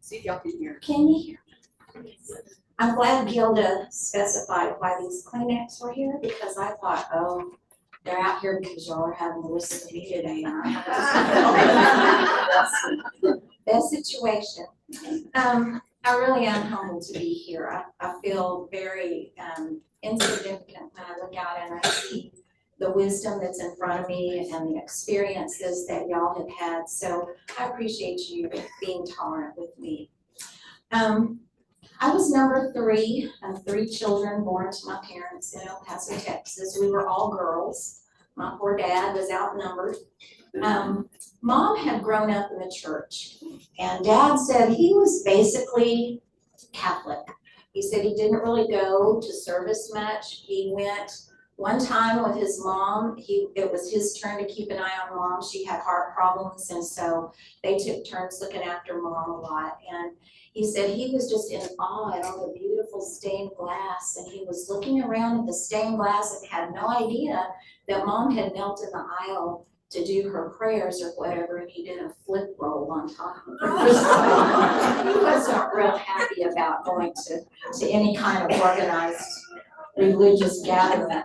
See if y'all can hear. Can you hear? I'm glad Gilda specified why these Kleenex were here, because I thought, oh, they're out here because y'all are having to listen to me today. Best situation. I really am humbled to be here. I feel very insignificant when I look out and I see the wisdom that's in front of me and the experiences that y'all have had. So I appreciate you being tolerant with me. I was number 3 of 3 children born to my parents in El Paso, Texas. We were all girls. My poor dad was outnumbered. Mom had grown up in the church, and Dad said he was basically Catholic. He said he didn't really go to service much. He went one time with his mom. It was his turn to keep an eye on Mom. She had heart problems, and so they took turns looking after Mom a lot. And he said he was just in awe at all the beautiful stained glass, and he was looking around at the stained glass and had no idea that Mom had knelt in the aisle to do her prayers or whatever, and he did a flip roll on top of her. He wasn't real happy about going to any kind of organized religious gathering.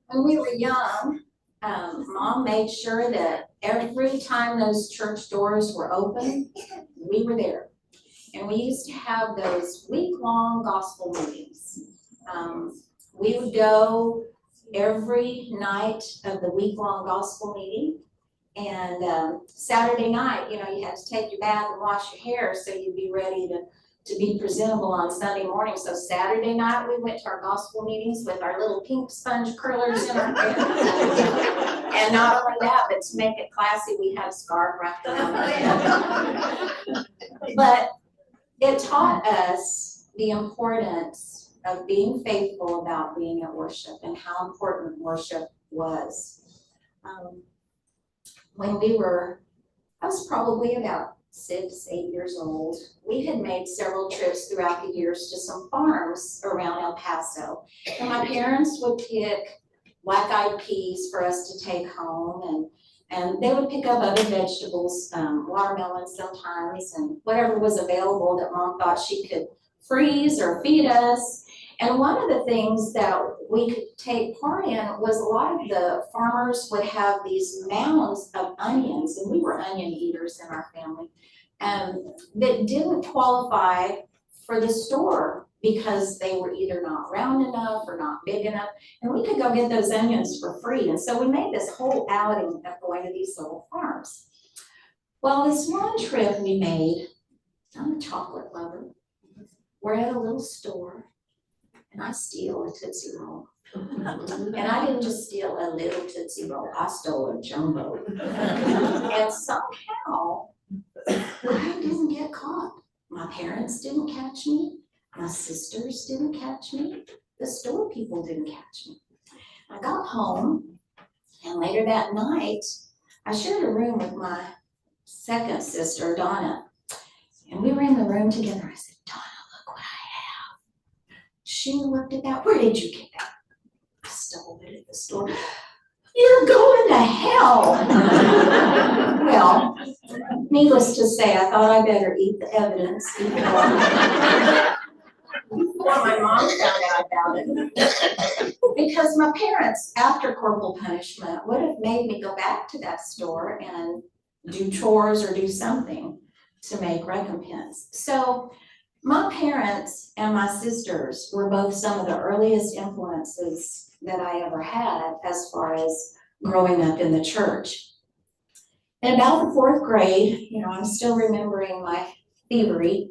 When we were young, Mom made sure that every time those church doors were open, we were there. And we used to have those week-long gospel meetings. We would go every night of the week-long gospel meeting. And Saturday night, you had to take your bath and wash your hair so you'd be ready to be presentable on Sunday morning. So Saturday night, we went to our gospel meetings with our little pink sponge curlers in our hair. And not only that, but to make it classy, we had a scarf wrapped around our head. But it taught us the importance of being faithful about being at worship and how important worship was. When I was probably about 6, 8 years old, we had made several trips throughout the years to some farms around El Paso. And my parents would pick black-eyed peas for us to take home, and they would pick up other vegetables, watermelon sometimes, and whatever was available that Mom thought she could freeze or feed us. And one of the things that we could take part in was a lot of the farmers would have these mounds of onions, and we were onion eaters in our family, that didn't qualify for the store because they were either not round enough or not big enough, and we could go get those onions for free. And so we made this whole outing of going to these little farms. Well, this one trip we made, I'm a chocolate lover, we're at a little store, and I steal a Tootsie Roll. And I didn't just steal a little Tootsie Roll, I stole a jumbo. And somehow, I didn't get caught. My parents didn't catch me. My sisters didn't catch me. The store people didn't catch me. I got home, and later that night, I shared a room with my second sister, Donna. And we were in the room together. I said, Donna, look what I have. She looked at that. Where did you get that? I stole it at the store. You're going to hell. Well, needless to say, I thought I better eat the evidence before my mom found out about it. Because my parents, after corporal punishment, would have made me go back to that store and do chores or do something to make recompense. So my parents and my sisters were both some of the earliest influences that I ever had as far as growing up in the church. In about the 4th grade, I'm still remembering my thievery,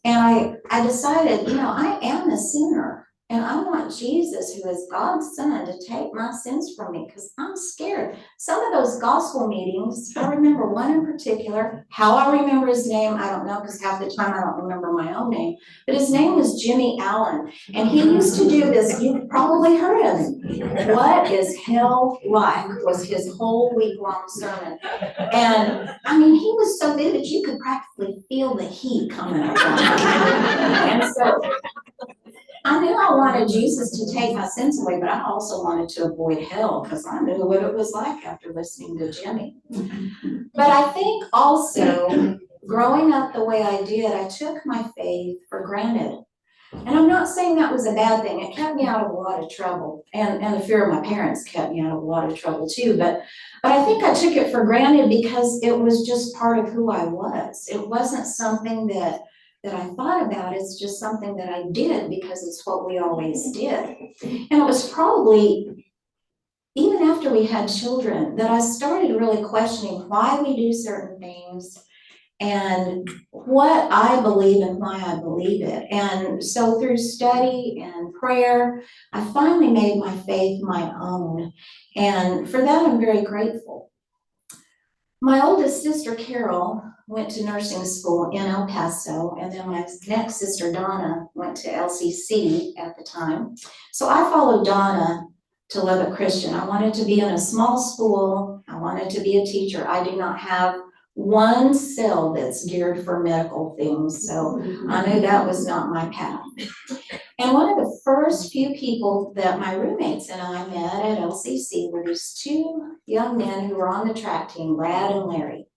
and I decided, I am a sinner, and I want Jesus, who is God's son, to take my sins from me, because I'm scared. Some of those gospel meetings, I remember one in particular. How I remember his name, I don't know, because half the time I don't remember my own name. But his name was Jimmy Allen, and he used to do this. You've probably heard of him. What is hell like was his whole week-long sermon. And he was so vivid, you could practically feel the heat coming up on him. And so I knew I wanted Jesus to take my sins away, but I also wanted to avoid hell because I knew what it was like after listening to Jimmy. But I think also, growing up the way I did, I took my faith for granted. And I'm not saying that was a bad thing. It kept me out of a lot of trouble. And the fear of my parents kept me out of a lot of trouble too. But I think I took it for granted because it was just part of who I was. It wasn't something that I thought about. It's just something that I did because it's what we always did. And it was probably even after we had children that I started really questioning why we do certain things and what I believe and why I believe it. And so through study and prayer, I finally made my faith my own. And for that, I'm very grateful. My oldest sister, Carol, went to nursing school in El Paso, and then my next sister, Donna, went to LCC at the time. So I followed Donna to Lubbock Christian. I wanted to be in a small school. I wanted to be a teacher. I do not have one cell that's geared for medical things, so I knew that was not my path. And one of the first few people that my roommates and I met at LCC were these two young men who were on the track team, Brad and Larry.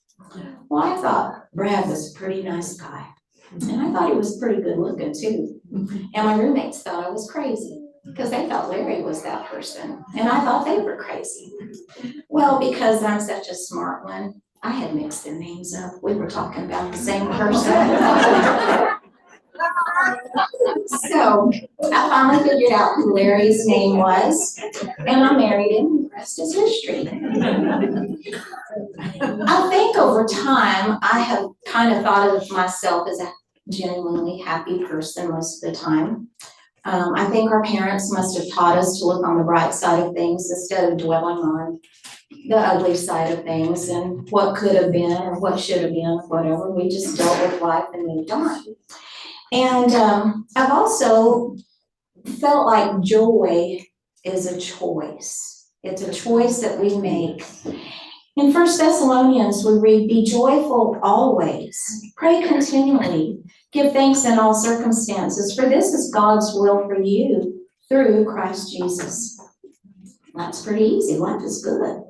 Well, I thought Brad was a pretty nice guy, and I thought he was pretty good looking too. And my roommates thought I was crazy because they thought Larry was that person, and I thought they were crazy. Well, because I'm such a smart one, I had mixed their names up. We were talking about the same person. So I finally figured out who Larry's name was, and I married him. The rest is history. I think over time, I have kind of thought of myself as a genuinely happy person most of the time. I think our parents must have taught us to look on the bright side of things instead of dwelling on the ugly side of things and what could have been or what should have been, whatever. We just dealt with life and moved on. And I've also felt like joy is a choice. It's a choice that we make. In 1 Thessalonians, we read, "Be joyful always, pray continually, give thanks in all circumstances, for this is God's will for you through Christ Jesus." That's pretty easy. Life is good.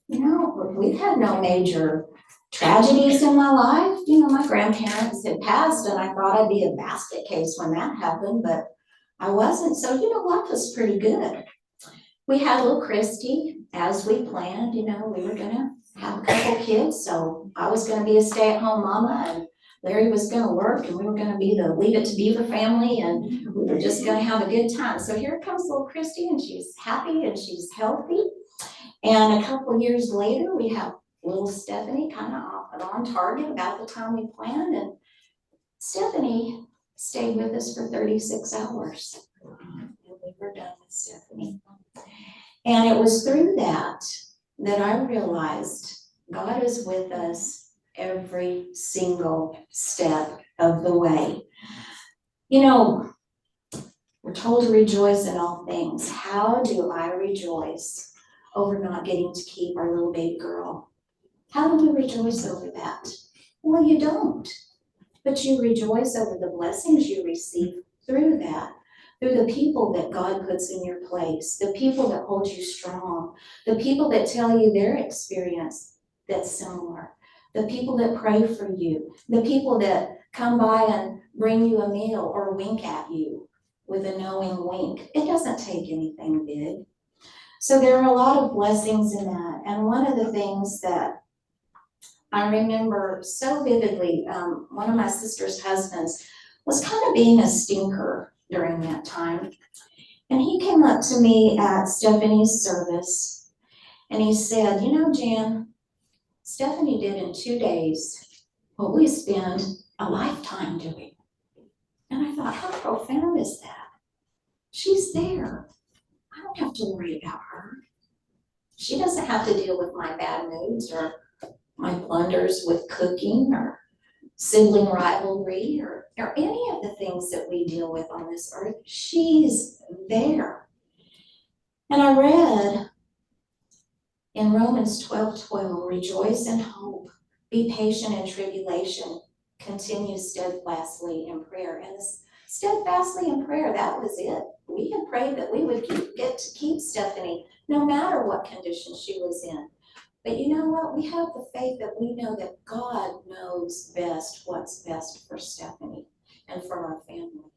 You know, we've had no major tragedies in my life. You know, my grandparents had passed, and I thought I'd be a basket case when that happened, but I wasn't. So, you know, life was pretty good. We had little Christy, as we planned. You know, we were gonna have a couple kids, so I was gonna be a stay-at-home mama, and Larry was gonna work, and we were gonna be the Leave It to Beaver family, and we were just gonna have a good time. So here comes little Christy, and she's happy and she's healthy. And a couple of years later, we have little Stephanie, kind of on target about the time we planned, and Stephanie stayed with us for 36 hours. And we were done with Stephanie. And it was through that I realized God is with us every single step of the way. You know, we're told to rejoice in all things. How do I rejoice over not getting to keep our little baby girl? How do we rejoice over that? Well, you don't. But you rejoice over the blessings you receive through that, through the people that God puts in your place, the people that hold you strong, the people that tell you their experience that's similar, the people that pray for you, the people that come by and bring you a meal or wink at you with a knowing wink. It doesn't take anything big. So there are a lot of blessings in that. And one of the things that I remember so vividly, one of my sister's husbands was kind of being a stinker during that time. And he came up to me at Stephanie's service and he said, "You know, Jan, Stephanie did in 2 days what we spend a lifetime doing." And I thought, how profound is that? She's there. I don't have to worry about her. She doesn't have to deal with my bad moods or my blunders with cooking or sibling rivalry or any of the things that we deal with on this earth. She's there. And I read in Romans 12:12, "Rejoice in hope, be patient in tribulation, continue steadfastly in prayer." And steadfastly in prayer. That was it. We had prayed that we would get to keep Stephanie, no matter what condition she was in. But you know what? We have the faith that we know that God knows best what's best for Stephanie and for our family.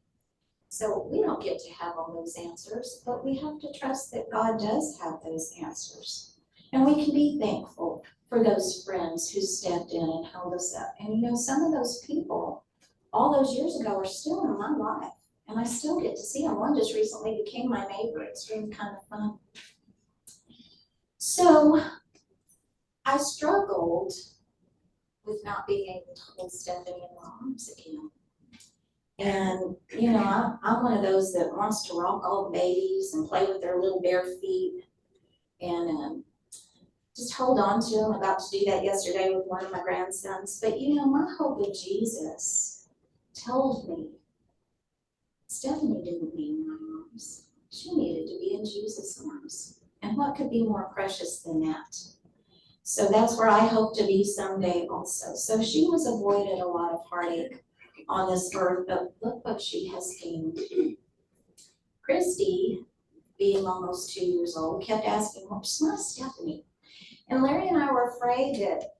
So we don't get to have all those answers, but we have to trust that God does have those answers. And we can be thankful for those friends who stepped in and held us up. And you know, some of those people, all those years ago, are still in my life. And I still get to see them. One just recently became my neighbor. It's really kind of fun. So I struggled with not being able to hold Stephanie in my arms again. And, you know, I'm one of those that wants to rock all the babies and play with their little bare feet and just hold on to them. About to do that yesterday with one of my grandsons. But, you know, my hope in Jesus told me Stephanie didn't need my arms. She needed to be in Jesus' arms. And what could be more precious than that? So that's where I hope to be someday also. So she was avoided a lot of heartache on this earth, but look what she has gained. Christy, being almost 2 years old, kept asking, where's my Stephanie? And Larry and I were afraid that,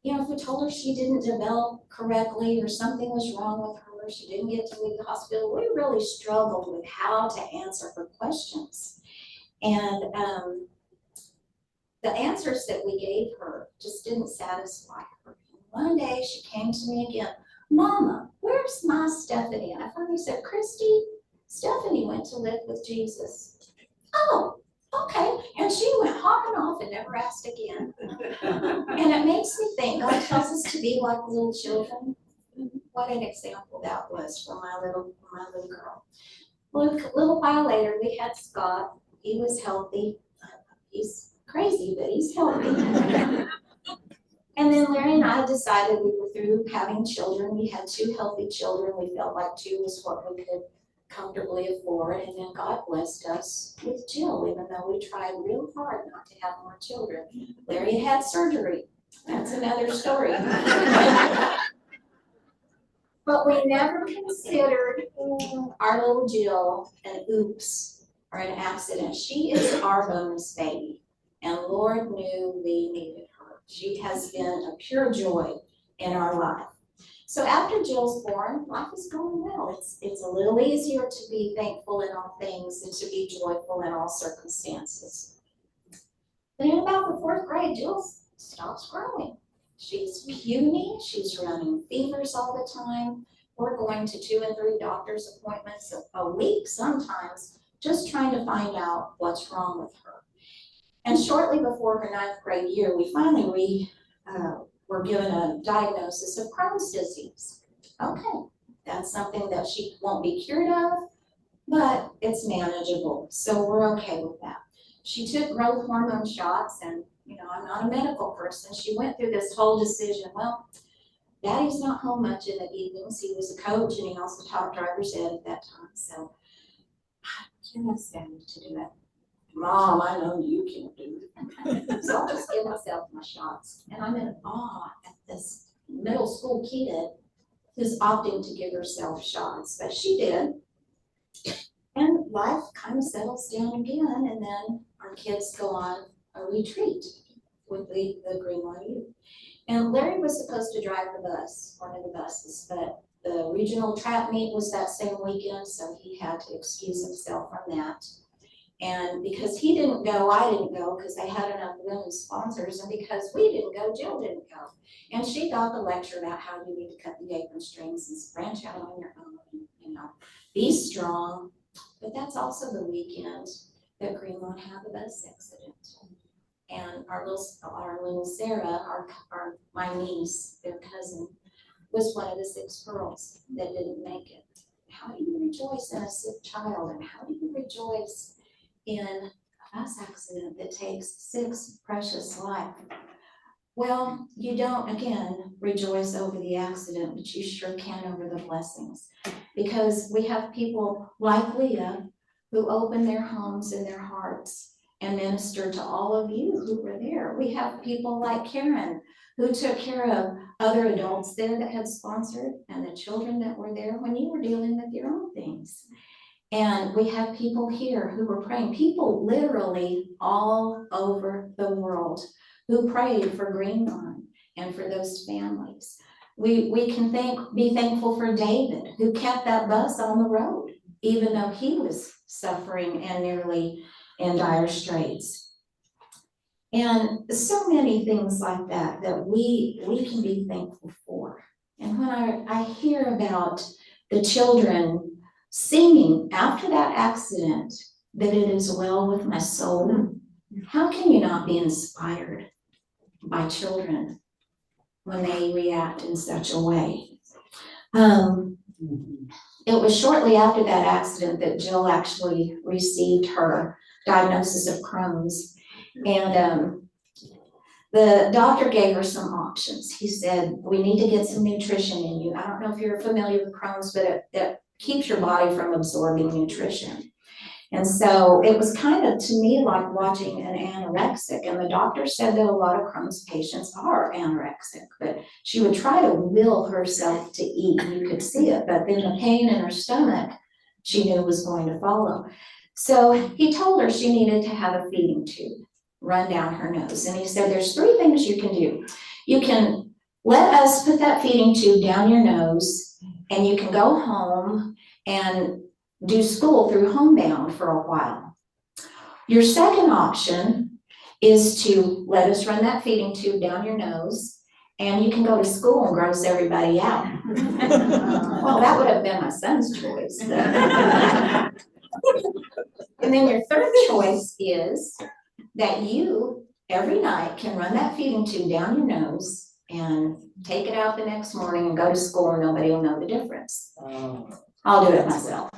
you know, if we told her she didn't develop correctly or something was wrong with her, she didn't get to leave the hospital, we really struggled with how to answer her questions. And the answers that we gave her just didn't satisfy her. One day she came to me again, Mama, where's my Stephanie? And I finally said, Christy, Stephanie went to live with Jesus. Oh, okay. And she went hopping off and never asked again. And it makes me think God tells us to be like little children. What an example that was for my little girl. Well, a little while later, we had Scott. He was healthy. He's crazy, but he's healthy. And then Larry and I decided we were through having children. We had 2 healthy children. We felt like 2 was what we could comfortably afford. And then God blessed us with Jill, even though we tried real hard not to have more children. Larry had surgery. That's another story. But we never considered our little Jill an oops or an accident. She is our bonus baby. And Lord knew we needed her. She has been a pure joy in our life. So after Jill's born, life is going well. It's a little easier to be thankful in all things and to be joyful in all circumstances. But in about the 4th grade, Jill stops growing. She's puny, she's running fevers all the time. We're going to 2 and 3 doctor's appointments a week sometimes, just trying to find out what's wrong with her. And shortly before her 9th grade year, we finally were given a diagnosis of Crohn's disease. Okay, that's something that she won't be cured of, but it's manageable, so we're okay with that. She took growth hormone shots, and you know, I'm not a medical person. She went through this whole decision. Well, Daddy's not home much in the evenings. He was a coach, and he also taught driver's ed at that time, so I can't ask Daddy to do it. Mom, I know you can't do it. So I'll just give myself my shots. And I'm in awe at this middle school kid who's opting to give herself shots. But she did. And life kind of settles down again. And then our kids go on a retreat with the Greenlawn Youth. And Larry was supposed to drive the bus, one of the buses, but the regional trap meet was that same weekend, so he had to excuse himself from that. And because he didn't go, I didn't go, because they had enough women's sponsors, and because we didn't go, Jill didn't go. And she got the lecture about how you need to cut the apron strings and branch out on your own, you know, be strong. But that's also the weekend that Greenlawn had the bus accident. And our little Sarah, my niece, their cousin, was one of the 6 girls that didn't make it. How do you rejoice in a sick child? And how do you rejoice in a bus accident that takes 6 precious lives? Well, you don't, again, rejoice over the accident, but you sure can over the blessings. Because we have people like Leah who open their homes and their hearts and minister to all of you who were there. We have people like Karen who took care of other adults there that had sponsored and the children that were there when you were dealing with your own things. And we have people here who were praying, people literally all over the world who prayed for Green Lawn and for those families. We can be thankful for David, who kept that bus on the road, even though he was suffering and nearly in dire straits. And so many things like that we can be thankful for. And when I hear about the children singing after that accident that it is well with my soul, how can you not be inspired by children when they react in such a way? It was shortly after that accident that Jill actually received her diagnosis of Crohn's. And the doctor gave her some options. He said, we need to get some nutrition in you. I don't know if you're familiar with Crohn's, but it keeps your body from absorbing nutrition. And so it was kind of, to me, like watching an anorexic. And the doctor said that a lot of Crohn's patients are anorexic, but she would try to will herself to eat. You could see it, but then the pain in her stomach, she knew was going to follow. So he told her she needed to have a feeding tube run down her nose. And he said, there's 3 things you can do. You can let us put that feeding tube down your nose, and you can go home and do school through homebound for a while. Your second option is to let us run that feeding tube down your nose, and you can go to school and gross everybody out. Well, that would have been my son's choice. And then your third choice is that you, every night, can run that feeding tube down your nose and take it out the next morning and go to school, and nobody will know the difference. I'll do it myself.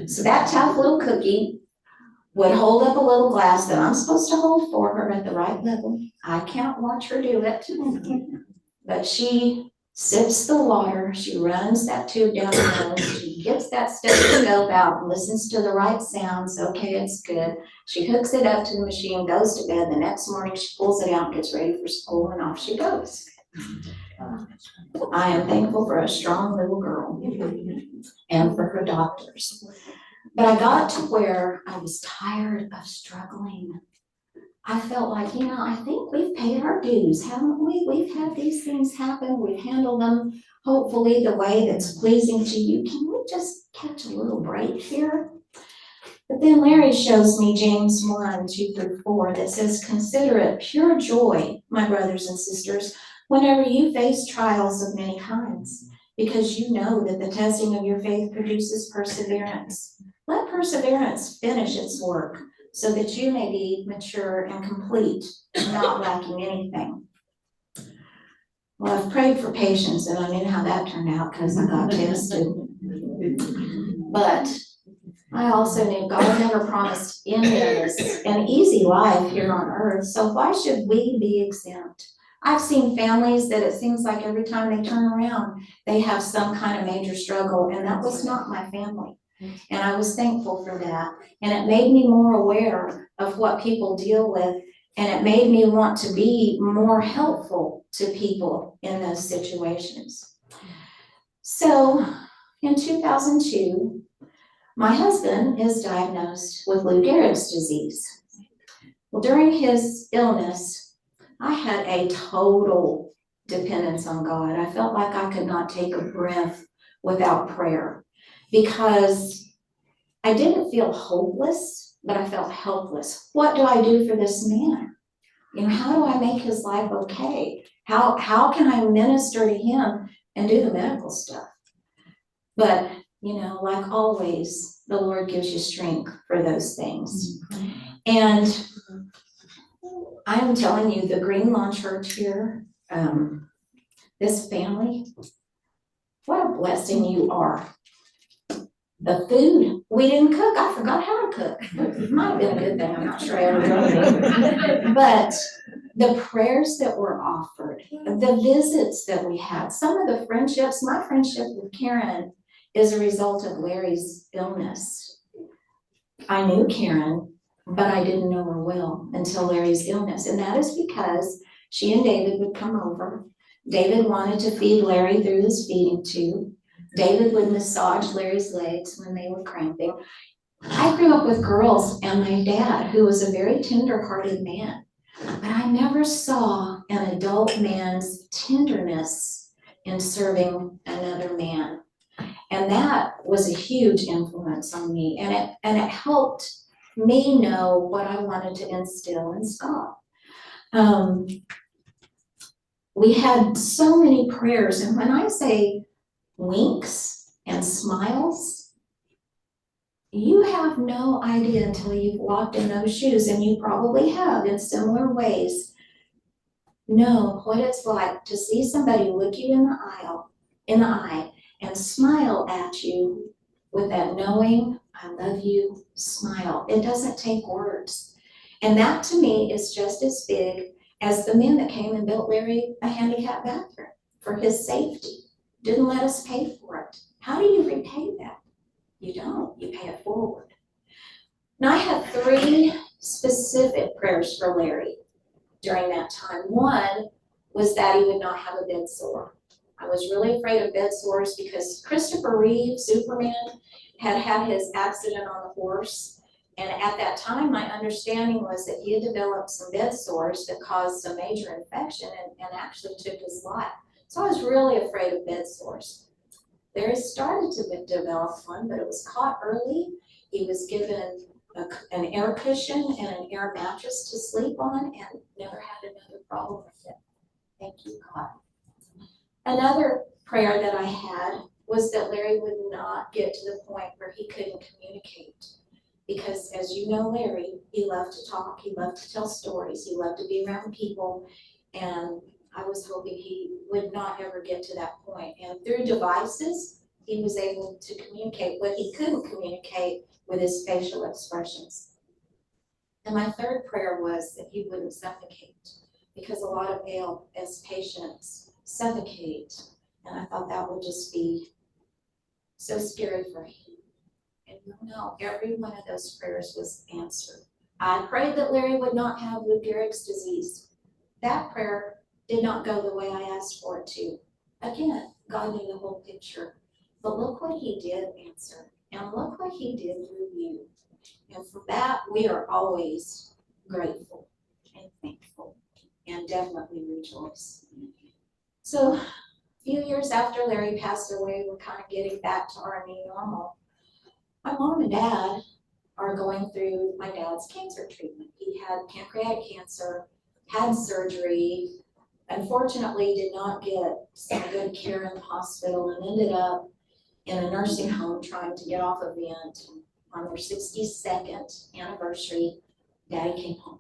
So that tough little cookie would hold up a little glass that I'm supposed to hold for her at the right level. I can't watch her do it, but she sips the water, she runs that tube down her nose, she gets that stethoscope out and listens to the right sounds. Okay, it's good. She hooks it up to the machine, goes to bed. The next morning she pulls it out and gets ready for school, and off she goes. I am thankful for a strong little girl and for her doctors. But I got to where I was tired of struggling. I felt like, I think we've paid our dues, haven't we? We've had these things happen. We've handled them, hopefully, the way that's pleasing to you. Can we just catch a little break here? But then Larry shows me James 1:2-4 that says, consider it pure joy, my brothers and sisters, whenever you face trials of many kinds, because you know that the testing of your faith produces perseverance. Let perseverance finish its work, so that you may be mature and complete, not lacking anything. Well, I've prayed for patience, and I knew how that turned out because I got tested. But I also knew God never promised any of us an easy life here on earth, so why should we be exempt? I've seen families that it seems like every time they turn around, they have some kind of major struggle, and that was not my family. And I was thankful for that. And it made me more aware of what people deal with, and it made me want to be more helpful to people in those situations. So in 2002, my husband is diagnosed with Lou Gehrig's disease. Well, during his illness, I had a total dependence on God. I felt like I could not take a breath without prayer, because I didn't feel hopeless, but I felt helpless. What do I do for this man? How do I make his life okay? How can I minister to him and do the medical stuff? But, like always, the Lord gives you strength for those things. And I'm telling you, the Green Lawn Church here, this family, what a blessing you are. The food, we didn't cook. I forgot how to cook. It might have been a good thing. I'm not sure I ever did. But the prayers that were offered, the visits that we had, some of the friendships, my friendship with Karen is a result of Larry's illness. I knew Karen, but I didn't know her well until Larry's illness. And that is because She and David would come over. David wanted to feed Larry through his feeding tube. David would massage Larry's legs when they were cramping. I grew up with girls and my dad, who was a very tender-hearted man, but I never saw an adult man's tenderness in serving another man. And that was a huge influence on me, and it helped me know what I wanted to instill in Scott. We had so many prayers, and when I say winks and smiles, you have no idea until you've walked in those shoes, and you probably have in similar ways, know what it's like to see somebody look you in the eye, and smile at you with that knowing, I love you smile. It doesn't take words. And that to me is just as big as the men that came and built Larry a handicap bathroom for his safety. Didn't let us pay for it. How do you repay that? You don't, you pay it forward. Now I had 3 specific prayers for Larry during that time. One was that he would not have a bed sore. I was really afraid of bed sores because Christopher Reeve, Superman, had had his accident on the horse. And at that time, my understanding was that he had developed some bed sores that caused some major infection and actually took his life. So I was really afraid of bed sores. Larry started to develop one, but it was caught early. He was given an air cushion and an air mattress to sleep on and never had another problem with it. Thank you, God. Another prayer that I had was that Larry would not get to the point where he couldn't communicate. Because as you know, Larry, he loved to talk, he loved to tell stories, he loved to be around people, and I was hoping he would not ever get to that point. And through devices, he was able to communicate what he couldn't communicate with his facial expressions. And my third prayer was that he wouldn't suffocate, because a lot of ALS patients suffocate, and I thought that would just be so scary for him. And no, every one of those prayers was answered. I prayed that Larry would not have Lou Gehrig's disease. That prayer did not go the way I asked for it to. Again, God knew the whole picture. But look what he did answer, and look what he did through you. And for that, we are always grateful and thankful, and definitely rejoice. So a few years after Larry passed away, we're kind of getting back to our new normal. My mom and dad are going through my dad's cancer treatment. He had pancreatic cancer, had surgery, unfortunately did not get some good care in the hospital and ended up in a nursing home trying to get off a vent. On their 62nd anniversary, Daddy came home.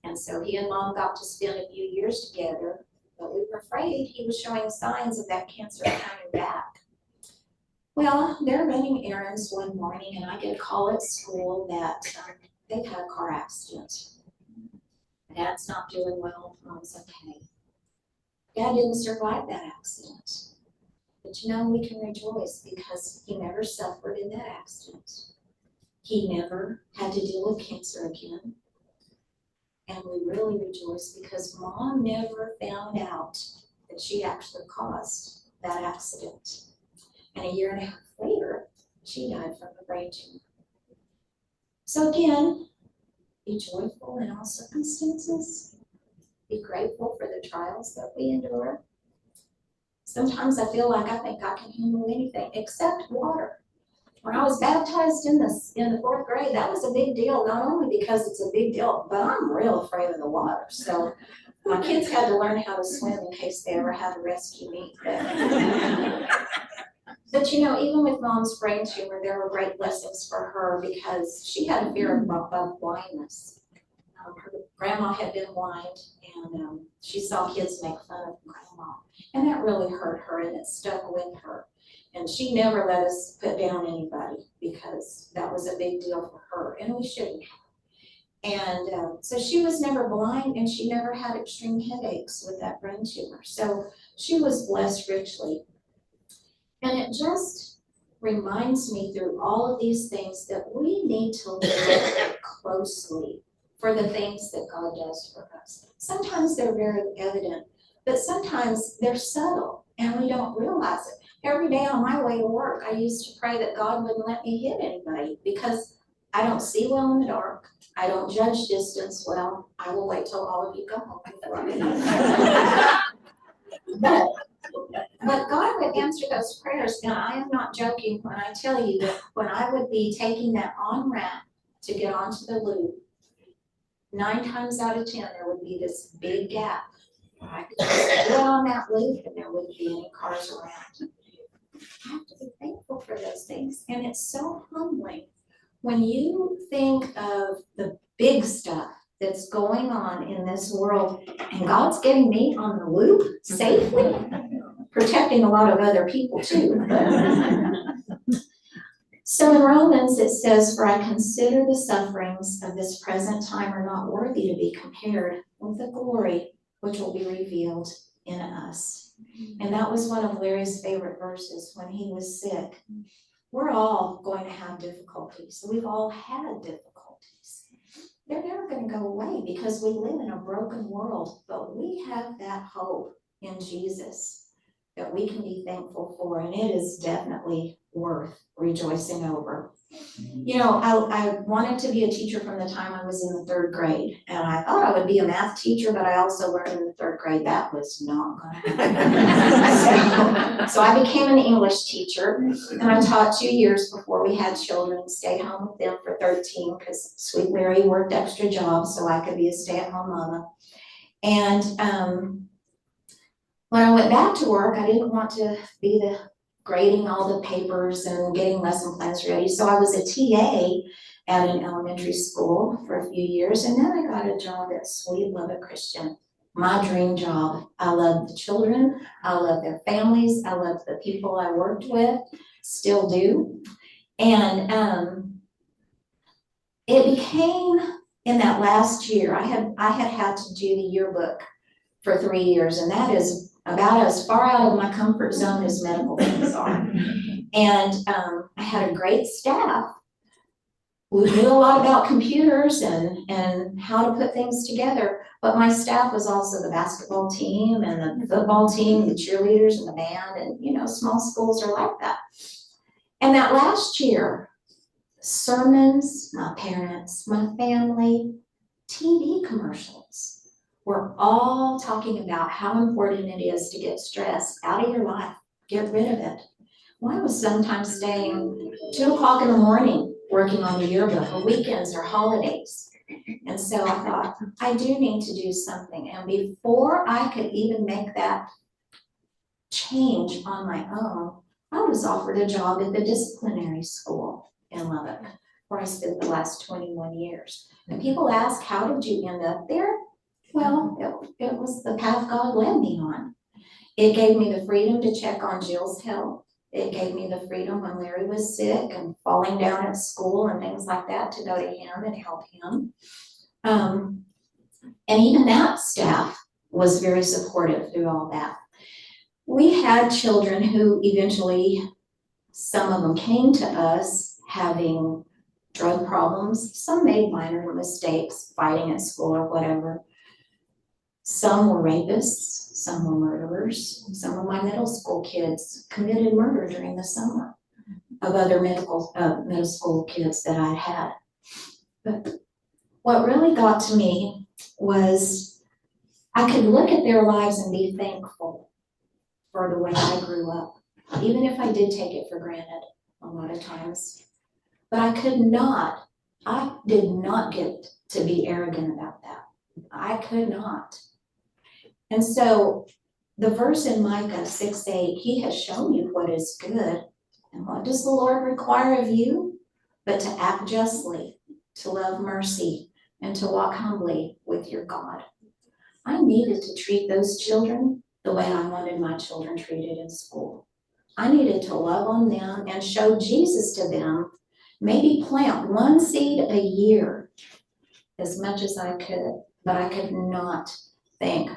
And so he and Mom got to spend a few years together, but we were afraid he was showing signs of that cancer coming back. Well, they're running errands one morning and I get a call at school that they've had a car accident. Dad's not doing well, Mom's okay. Dad didn't survive that accident. But you know, we can rejoice because he never suffered in that accident. He never had to deal with cancer again. And we really rejoice because Mom never found out that she actually caused that accident. And a year and a half later, she died from a brain tumor. So again, be joyful in all circumstances. Be grateful for the trials that we endure. Sometimes I feel like I think I can handle anything except water. When I was baptized in the 4th grade, that was a big deal, not only because it's a big deal, but I'm real afraid of the water. So my kids had to learn how to swim in case they ever had to rescue me. But you know, even with Mom's brain tumor, there were great blessings for her because she had a fear of blindness. Her grandma had been blind, and she saw kids make fun of grandma. And that really hurt her, and it stuck with her. And she never let us put down anybody because that was a big deal for her, and we shouldn't have. And so she was never blind, and she never had extreme headaches with that brain tumor. So she was blessed richly. And it just reminds me through all of these things that we need to look closely for the things that God does for us. Sometimes they're very evident, but sometimes they're subtle and we don't realize it. Every day on my way to work, I used to pray that God wouldn't let me hit anybody because I don't see well in the dark. I don't judge distance well. I will wait till all of you go home. But God would answer those prayers, and I am not joking when I tell you that when I would be taking that on-ramp to get onto the loop, 9 times out of 10, there would be this big gap. I could just get on that loop and there wouldn't be any cars around. I have to be thankful for those things, and it's so humbling. When you think of the big stuff that's going on in this world, and God's getting me on the loop safely, protecting a lot of other people too. So in Romans it says, "For I consider the sufferings of this present time are not worthy to be compared with the glory which will be revealed in us." And that was one of Larry's favorite verses when he was sick. We're all going to have difficulties. We've all had difficulties. They're never going to go away because we live in a broken world, but we have that hope in Jesus that we can be thankful for, and it is definitely worth rejoicing over. You know, I wanted to be a teacher from the time I was in the 3rd grade, and I thought I would be a math teacher, but I also learned in the 3rd grade that was not going to happen. So I became an English teacher, and I taught 2 years before we had children, stayed home with them for 13 because sweet Larry worked extra jobs so I could be a stay-at-home mama. And when I went back to work, I didn't want to be the grading all the papers and getting lesson plans ready. So I was a TA at an elementary school for a few years, and then I got a job at Sweet Lubbock Christian. My dream job. I love the children, I love their families, I love the people I worked with, still do. And it became, in that last year, I had to do the yearbook for 3 years, and that is about as far out of my comfort zone as medical things are. And I had a great staff who knew a lot about computers and how to put things together, but my staff was also the basketball team and the football team, the cheerleaders and the band, and you know, small schools are like that. And that last year, sermons, my parents, my family, TV commercials, we're all talking about how important it is to get stress out of your life, get rid of it. Well, I was sometimes staying 2 o'clock in the morning working on the yearbook, or weekends or holidays. And so I thought, I do need to do something. And before I could even make that change on my own, I was offered a job at the disciplinary school in Lubbock, where I spent the last 21 years. And people ask, how did you end up there? Well, it was the path God led me on. It gave me the freedom to check on Jill's health. It gave me the freedom when Larry was sick and falling down at school and things like that to go to him and help him. And even that staff was very supportive through all that. We had children who eventually, some of them came to us having drug problems. Some made minor mistakes, fighting at school or whatever. Some were rapists, some were murderers. Some of my middle school kids committed murder during the summer of other middle school kids that I'd had. But what really got to me was I could look at their lives and be thankful for the way I grew up, even if I did take it for granted a lot of times. But I did not get to be arrogant about that. I could not. And so the verse in Micah 6:8, he has shown you what is good. And what does the Lord require of you? But to act justly, to love mercy, and to walk humbly with your God. I needed to treat those children the way I wanted my children treated in school. I needed to love on them and show Jesus to them, maybe plant 1 seed a year as much as I could, but I could not think,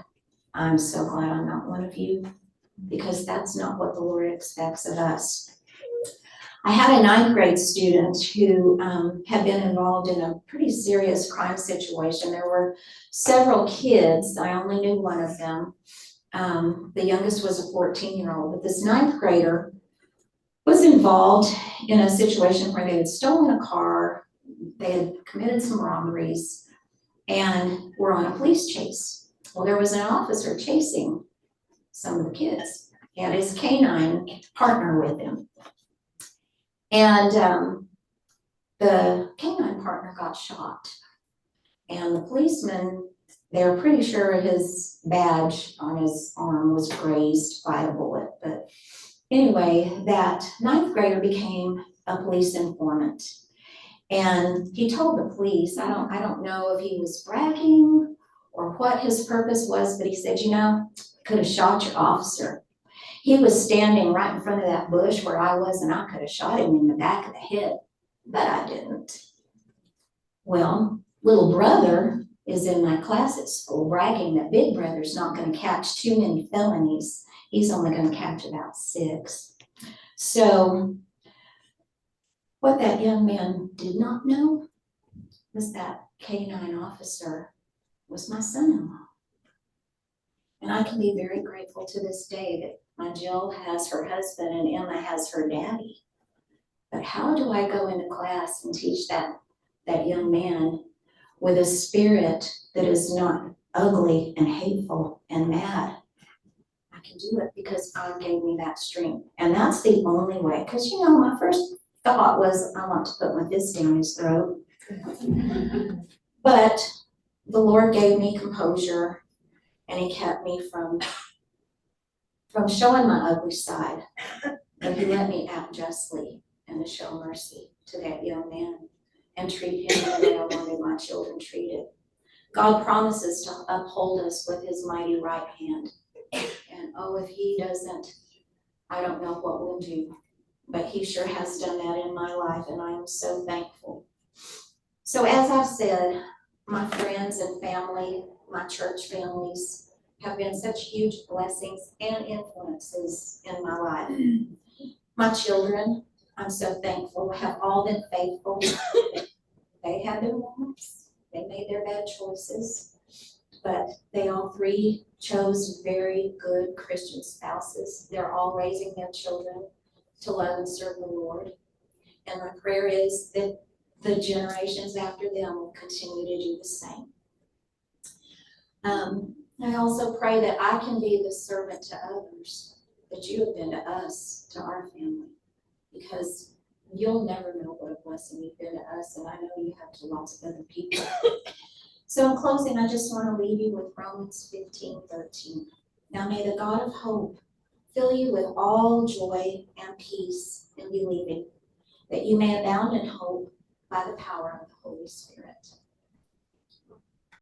I'm so glad I'm not one of you, because that's not what the Lord expects of us. I had a ninth grade student who had been involved in a pretty serious crime situation. There were several kids, I only knew one of them. The youngest was a 14-year-old, but this ninth grader was involved in a situation where they had stolen a car, they had committed some robberies, and were on a police chase. Well, there was an officer chasing some of the kids. He had his canine partner with him. And the canine partner got shot. And the policeman, they were pretty sure his badge on his arm was grazed by a bullet. But anyway, that ninth grader became a police informant. And he told the police, I don't know if he was bragging or what his purpose was, but he said, you know, I could have shot your officer. He was standing right in front of that bush where I was, and I could have shot him in the back of the head, but I didn't. Well, little brother is in my class at school bragging that big brother's not going to catch too many felonies. He's only going to catch about 6. So what that young man did not know was that K-9 officer was my son-in-law. And I can be very grateful to this day that my Jill has her husband and Emma has her daddy. But how do I go into class and teach that young man with a spirit that is not ugly and hateful and mad? I can do it because God gave me that strength. And that's the only way. Because, you know, my first thought was, I want to put my fist down his throat. But the Lord gave me composure, and he kept me from showing my ugly side. And he let me act justly and to show mercy to that young man and treat him the way I wanted my children treated. God promises to uphold us with his mighty right hand. And oh, if he doesn't, I don't know what we'll do. But he sure has done that in my life, and I am so thankful. So as I've said, my friends and family, my church families, have been such huge blessings and influences in my life. My children, I'm so thankful, have all been faithful. They had their moments, they made their bad choices, but they all 3 chose very good Christian spouses. They're all raising their children to love and serve the Lord. And my prayer is that the generations after them will continue to do the same. I also pray that I can be the servant to others that you have been to us, to our family, because you'll never know what a blessing you've been to us, and I know you have to lots of other people. So in closing, I just want to leave you with Romans 15:13. Now may the God of hope fill you with all joy and peace in believing, that you may abound in hope by the power of the Holy Spirit.